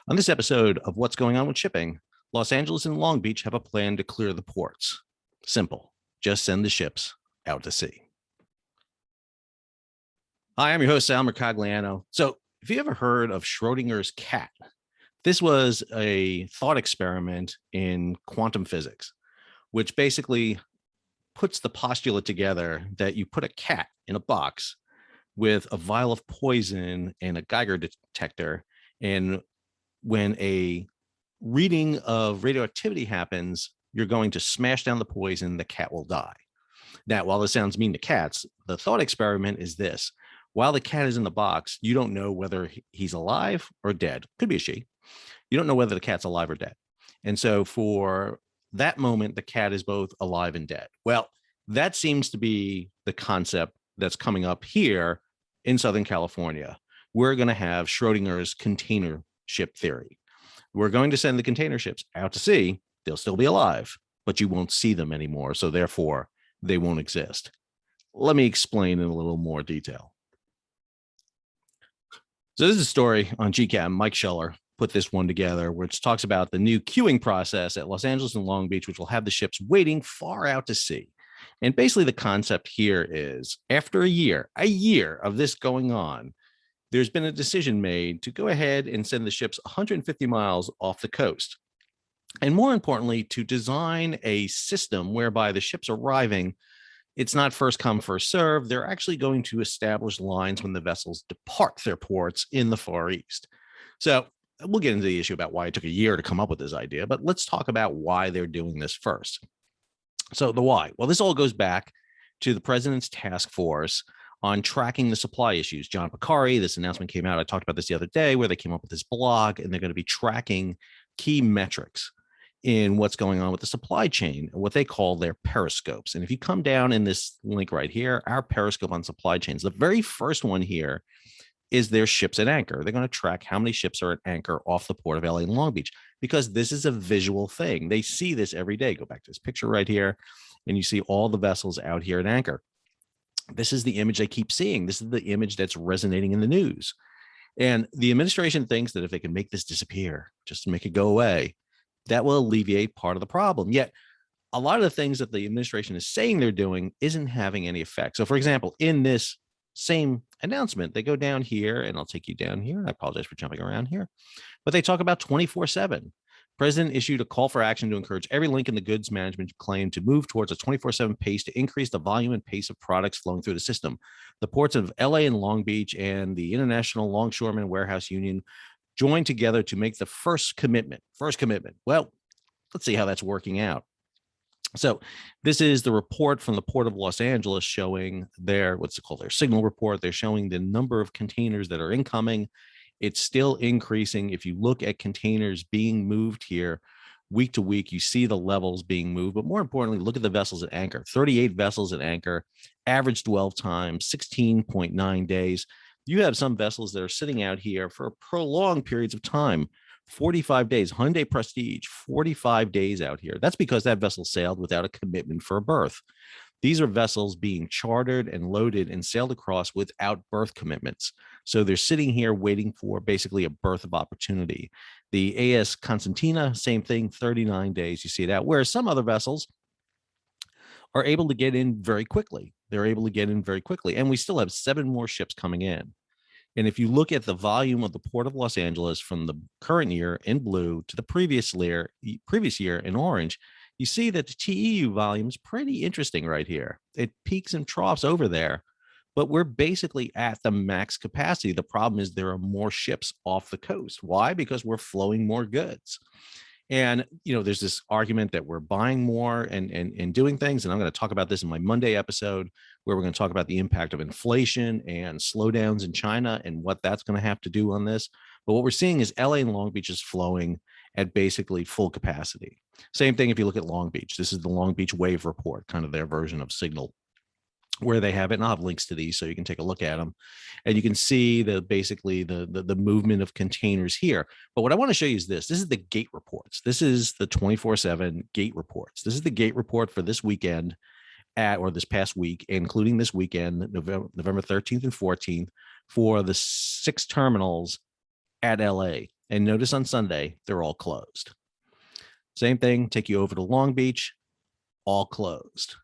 On this episode of What's Going On with Shipping, Los Angeles and Long Beach have a plan to clear the ports. Simple. Just send the ships out to sea. Hi, I'm your host, Sal Mercogliano. So, have you ever heard of Schrodinger's cat? This was a thought experiment in quantum physics, which basically puts the postulate together that you put a cat in a box with a vial of poison and a Geiger detector, and when a reading of radioactivity happens, you're going to smash down the poison, the cat will die. Now, while this sounds mean to cats, the thought experiment is this. While the cat is in the box, you don't know whether he's alive or dead. Could be a she. You don't know whether the cat's alive or dead. And so for that moment, the cat is both alive and dead. Well, that seems to be the concept that's coming up here in Southern California. We're going to have Schrodinger's container ship theory. We're going to send the container ships out to sea. They'll still be alive, but you won't see them anymore. So therefore, they won't exist. Let me explain in a little more detail. So this is a story on GCAM. Mike Scheller put this one together, which talks about the new queuing process at Los Angeles and Long Beach, which will have the ships waiting far out to sea. And basically the concept here is after a year of this going on, there's been a decision made to go ahead and send the ships 150 miles off the coast. And more importantly, to design a system whereby the ships arriving, it's not first come, first serve. They're actually going to establish lines when the vessels depart their ports in the Far East. So we'll get into the issue about why it took a year to come up with this idea, but let's talk about why they're doing this first. So the why. Well, this all goes back to the president's task force on tracking the supply issues. John Picari, this announcement came out. I talked about this the other day where they came up with this blog, and they're going to be tracking key metrics in what's going on with the supply chain, what they call their periscopes. And if you come down in this link right here, our periscope on supply chains, the very first one here is their ships at anchor. They're going to track how many ships are at anchor off the port of LA and Long Beach, because this is a visual thing. They see this every day. Go back to this picture right here, and you see all the vessels out here at anchor. This is the image they keep seeing. This is the image that's resonating in the news. And the administration thinks that if they can make this disappear, just to make it go away, that will alleviate part of the problem. Yet a lot of the things that the administration is saying they're doing isn't having any effect. So for example, in this same announcement, they go down here, and I'll take you down here. I apologize for jumping around here, but they talk about 24/7. President issued a call for action to encourage every link in the goods management claim to move towards a 24/7 pace to increase the volume and pace of products flowing through the system. The ports of LA and Long Beach and the International Longshoremen Warehouse Union joined together to make the first commitment. Well, let's see how that's working out. So this is the report from the Port of Los Angeles showing their, what's it called, their signal report. They're showing the number of containers that are incoming. It's still increasing. If you look at containers being moved here week to week, you see the levels being moved. But more importantly, look at the vessels at anchor. 38 vessels at anchor, average dwell time, 16.9 days. You have some vessels that are sitting out here for prolonged periods of time. 45 days. Hyundai Prestige, 45 days out here. That's because that vessel sailed without a commitment for a berth. These are vessels being chartered and loaded and sailed across without berth commitments. So they're sitting here waiting for basically a berth of opportunity. The AS Constantina, same thing, 39 days. You see that. Whereas some other vessels are able to get in very quickly. They're able to get in very quickly. And we still have 7 more ships coming in. And if you look at the volume of the Port of Los Angeles from the current year in blue to the previous year in orange, you see that the TEU volume is pretty interesting right here. It peaks and troughs over there, but we're basically at the max capacity. The problem is there are more ships off the coast. Why? Because we're flowing more goods. And, there's this argument that we're buying more and doing things. And I'm going to talk about this in my Monday episode, where we're going to talk about the impact of inflation and slowdowns in China and what that's going to have to do on this. But what we're seeing is LA and Long Beach is flowing at basically full capacity. Same thing if you look at Long Beach. This is the Long Beach Wave Report, kind of their version of Signal, where they have it. And I'll have links to these so you can take a look at them. And you can see basically the movement of containers here. But what I want to show you is this. This is the gate reports. This is the 24/7 gate reports. This is the gate report for this weekend or this past week, including this weekend, November 13th and 14th, for the 6 terminals at LA. And notice on Sunday, they're all closed. Same thing, take you over to Long Beach, all closed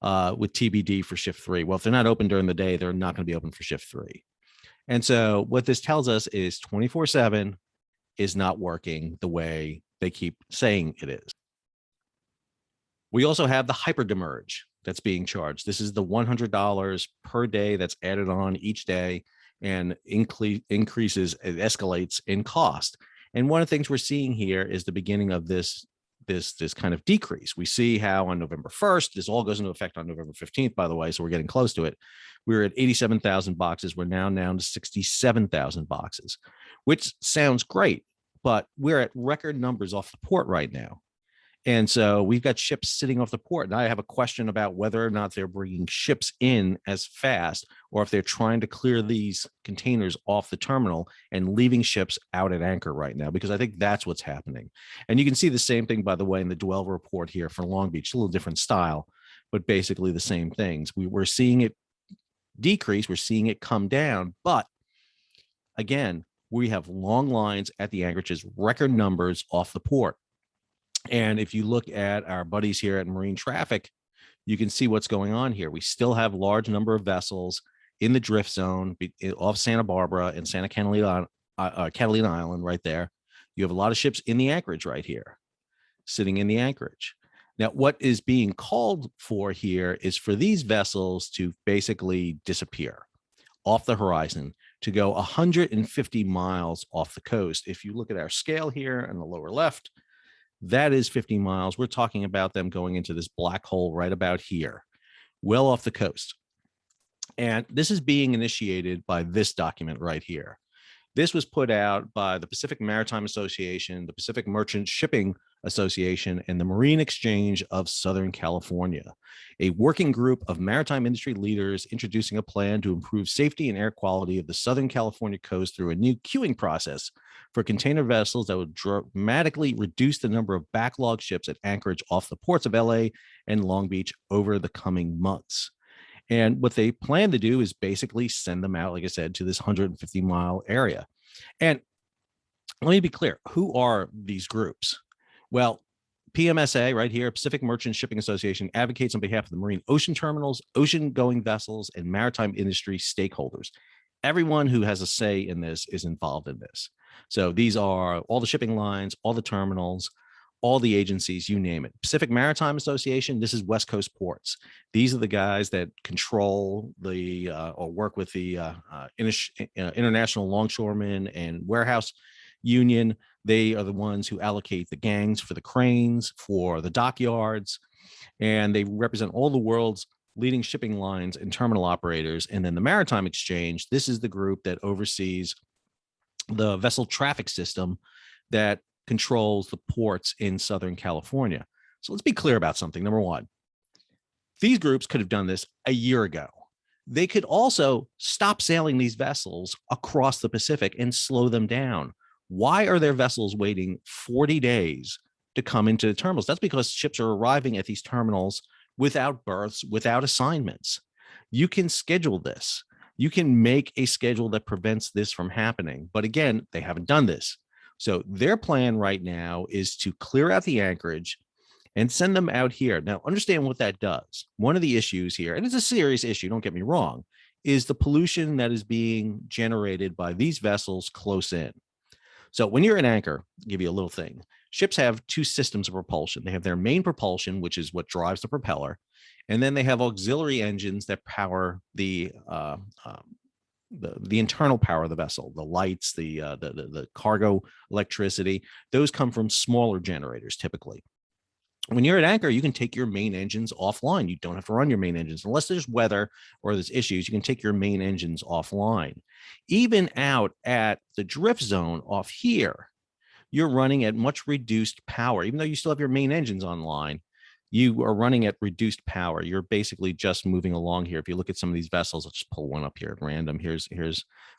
with TBD for shift 3. Well, if they're not open during the day, they're not going to be open for shift 3. And so what this tells us is 24/7 is not working the way they keep saying it is. We also have the hyper demurrage that's being charged. This is the $100 per day that's added on each day and increases, it escalates in cost. And one of the things we're seeing here is the beginning of this kind of decrease. We see how on November 1st, this all goes into effect on November 15th, by the way, so we're getting close to it. We were at 87,000 boxes. We're now down to 67,000 boxes, which sounds great, but we're at record numbers off the port right now. And so we've got ships sitting off the port. And I have a question about whether or not they're bringing ships in as fast, or if they're trying to clear these containers off the terminal and leaving ships out at anchor right now, because I think that's what's happening. And you can see the same thing, by the way, in the Dwell report here for Long Beach, a little different style, but basically the same things. We're seeing it decrease. We're seeing it come down. But again, we have long lines at the anchorages, record numbers off the port. And if you look at our buddies here at Marine Traffic, you can see what's going on here. We still have large number of vessels in the drift zone off Santa Barbara and Santa Catalina Island right there. You have a lot of ships in the anchorage right here, sitting in the anchorage. Now, what is being called for here is for these vessels to basically disappear off the horizon, to go 150 miles off the coast. If you look at our scale here in the lower left, that is 50 miles. We're talking about them going into this black hole right about here, well off the coast. And this is being initiated by this document right here. This was put out by the Pacific Maritime Association, the Pacific Merchant Shipping Association, and the Marine Exchange of Southern California, a working group of maritime industry leaders introducing a plan to improve safety and air quality of the Southern California coast through a new queuing process for container vessels that would dramatically reduce the number of backlog ships at Anchorage off the ports of LA and Long Beach over the coming months. And what they plan to do is basically send them out, like I said, to this 150-mile area. And let me be clear, who are these groups? Well, PMSA right here, Pacific Merchant Shipping Association, advocates on behalf of the marine ocean terminals, ocean-going vessels, and maritime industry stakeholders. Everyone who has a say in this is involved in this. So these are all the shipping lines, all the terminals, all the agencies, you name it. Pacific Maritime Association, this is West Coast ports. These are the guys that control the or work with the International Longshoremen and Warehouse Union. They are the ones who allocate the gangs for the cranes, for the dockyards, and they represent all the world's leading shipping lines and terminal operators. And then the Maritime Exchange, this is the group that oversees the vessel traffic system that controls the ports in Southern California. So let's be clear about something. Number one, these groups could have done this a year ago. They could also stop sailing these vessels across the Pacific and slow them down. Why are their vessels waiting 40 days to come into the terminals? That's because ships are arriving at these terminals without berths, without assignments. You can schedule this. You can make a schedule that prevents this from happening. But again, they haven't done this. So their plan right now is to clear out the anchorage and send them out here. Now, understand what that does. One of the issues here, and it's a serious issue, don't get me wrong, is the pollution that is being generated by these vessels close in. So when you're at anchor, I'll give you a little thing. Ships have two systems of propulsion. They have their main propulsion, which is what drives the propeller, and then they have auxiliary engines that power the internal power of the vessel, the lights, the cargo electricity. Those come from smaller generators typically. When you're at anchor, you can take your main engines offline. You don't have to run your main engines unless there's weather or there's issues. You can take your main engines offline. Even out at the drift zone off here, you're running at much reduced power. Even though you still have your main engines online, you are running at reduced power. You're basically just moving along here. If you look at some of these vessels, let's just pull one up here at random. Here's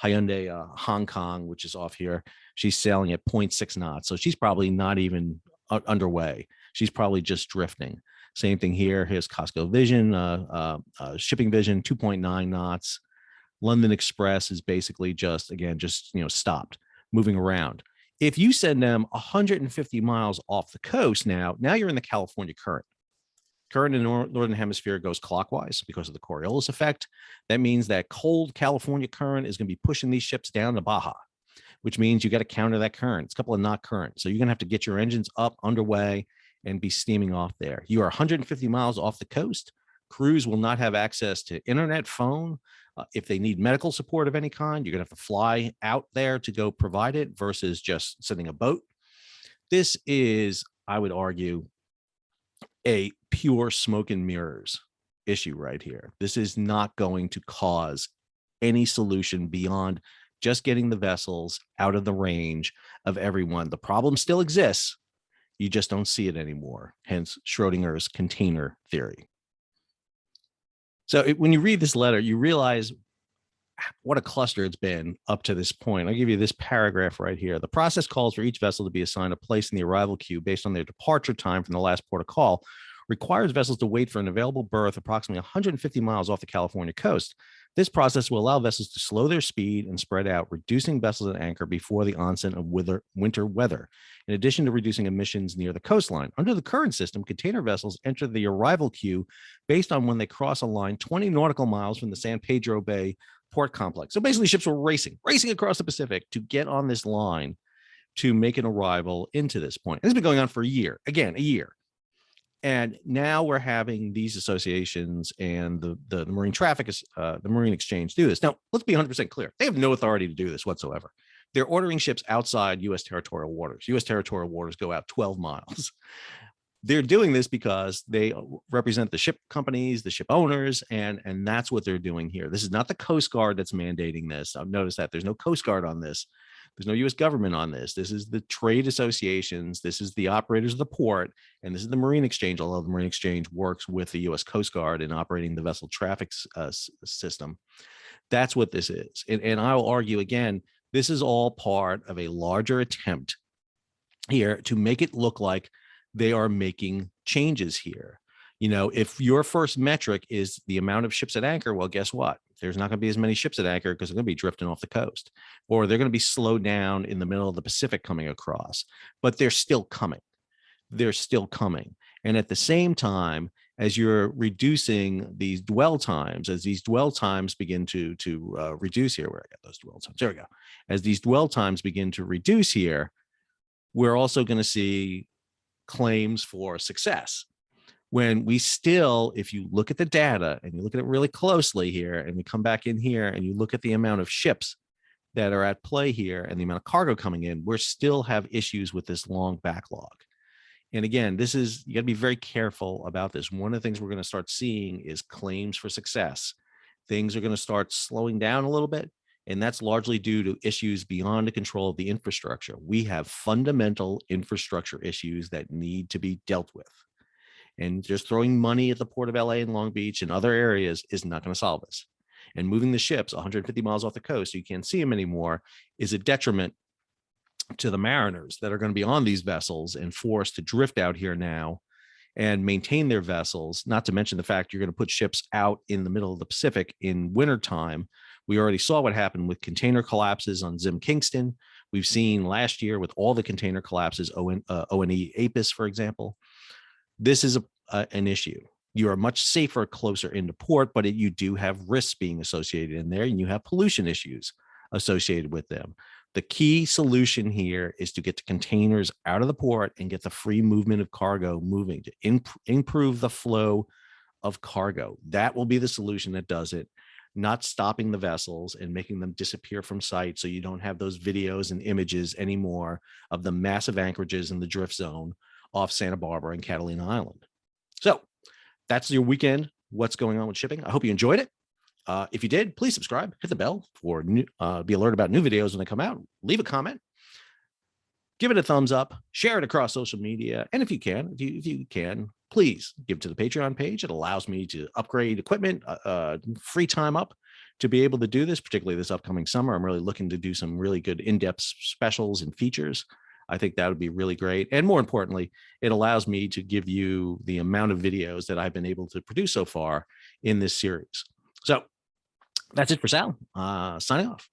Hyundai Hong Kong, which is off here. She's sailing at 0.6 knots. So she's probably not even underway. She's probably just drifting. Same thing here. Here's Costco Vision, Shipping Vision, 2.9 knots. London Express is basically just stopped moving around. If you send them 150 miles off the coast now you're in the California current. Current in the northern hemisphere goes clockwise because of the Coriolis effect. That means that cold California current is going to be pushing these ships down to Baja, which means you got to counter that current. It's a couple of knot currents. So you're going to have to get your engines up, underway, and be steaming off there. You are 150 miles off the coast. Crews will not have access to internet, phone. If they need medical support of any kind, you're going to have to fly out there to go provide it versus just sending a boat. This is, I would argue, a pure smoke and mirrors issue right here. This is not going to cause any solution beyond just getting the vessels out of the range of everyone. The problem still exists. You just don't see it anymore. Hence Schrodinger's container theory. So when you read this letter, you realize what a cluster it's been up to this point. I'll give you this paragraph right here. The process calls for each vessel to be assigned a place in the arrival queue based on their departure time from the last port of call, requires vessels to wait for an available berth approximately 150 miles off the California coast. This process will allow vessels to slow their speed and spread out, reducing vessels at anchor before the onset of winter weather, in addition to reducing emissions near the coastline. Under the current system, container vessels enter the arrival queue based on when they cross a line 20 nautical miles from the San Pedro Bay port complex. So basically, ships were racing across the Pacific to get on this line to make an arrival into this point. It's been going on for a year. And now we're having these associations and the marine traffic, the Marine Exchange do this. Now, let's be 100% clear. They have no authority to do this whatsoever. They're ordering ships outside U.S. territorial waters. U.S. territorial waters go out 12 miles. They're doing this because they represent the ship companies, the ship owners, and that's what they're doing here. This is not the Coast Guard that's mandating this. I've noticed that there's no Coast Guard on this. There's no U.S. government on this. This is the trade associations. This is the operators of the port, and this is the Marine Exchange, although the Marine Exchange works with the U.S. Coast Guard in operating the vessel traffic system. That's what this is. And I will argue again, this is all part of a larger attempt here to make it look like they are making changes here. You know, if your first metric is the amount of ships at anchor, well, guess what? There's not going to be as many ships at anchor because they're going to be drifting off the coast, or they're going to be slowed down in the middle of the Pacific coming across, but they're still coming. They're still coming. And at the same time, as you're reducing these dwell times, as these dwell times begin to reduce here, where I got those dwell times, there we go. As these dwell times begin to reduce here, we're also going to see claims for success. When we still, if you look at the data and you look at it really closely here, and we come back in here and you look at the amount of ships that are at play here and the amount of cargo coming in, we still have issues with this long backlog. And again, this is, you got to be very careful about this. One of the things we're going to start seeing is claims for success. Things are going to start slowing down a little bit, and that's largely due to issues beyond the control of the infrastructure. We have fundamental infrastructure issues that need to be dealt with. And just throwing money at the Port of LA and Long Beach and other areas is not going to solve this. And moving the ships 150 miles off the coast so you can't see them anymore is a detriment to the mariners that are going to be on these vessels and forced to drift out here now and maintain their vessels, not to mention the fact you're going to put ships out in the middle of the Pacific in wintertime. We already saw what happened with container collapses on Zim Kingston. We've seen last year with all the container collapses, ONE Apis, for example. This is an issue. You are much safer closer into port, but you do have risks being associated in there, and you have pollution issues associated with them. The key solution here is to get the containers out of the port and get the free movement of cargo moving to improve the flow of cargo. That will be the solution that does it, not stopping the vessels and making them disappear from sight so you don't have those videos and images anymore of the massive anchorages in the drift zone off Santa Barbara and Catalina Island. So that's your weekend. What's going on with shipping? I hope you enjoyed it. If you did, please subscribe, hit the bell for be alerted about new videos when they come out. Leave a comment, give it a thumbs up, share it across social media, and if you can, please give to the Patreon page. It allows me to upgrade equipment, free time up to be able to do this, particularly this upcoming summer. I'm really looking to do some really good in-depth specials and features. I think that would be really great. And more importantly, it allows me to give you the amount of videos that I've been able to produce so far in this series. So that's it for Sal. Signing off.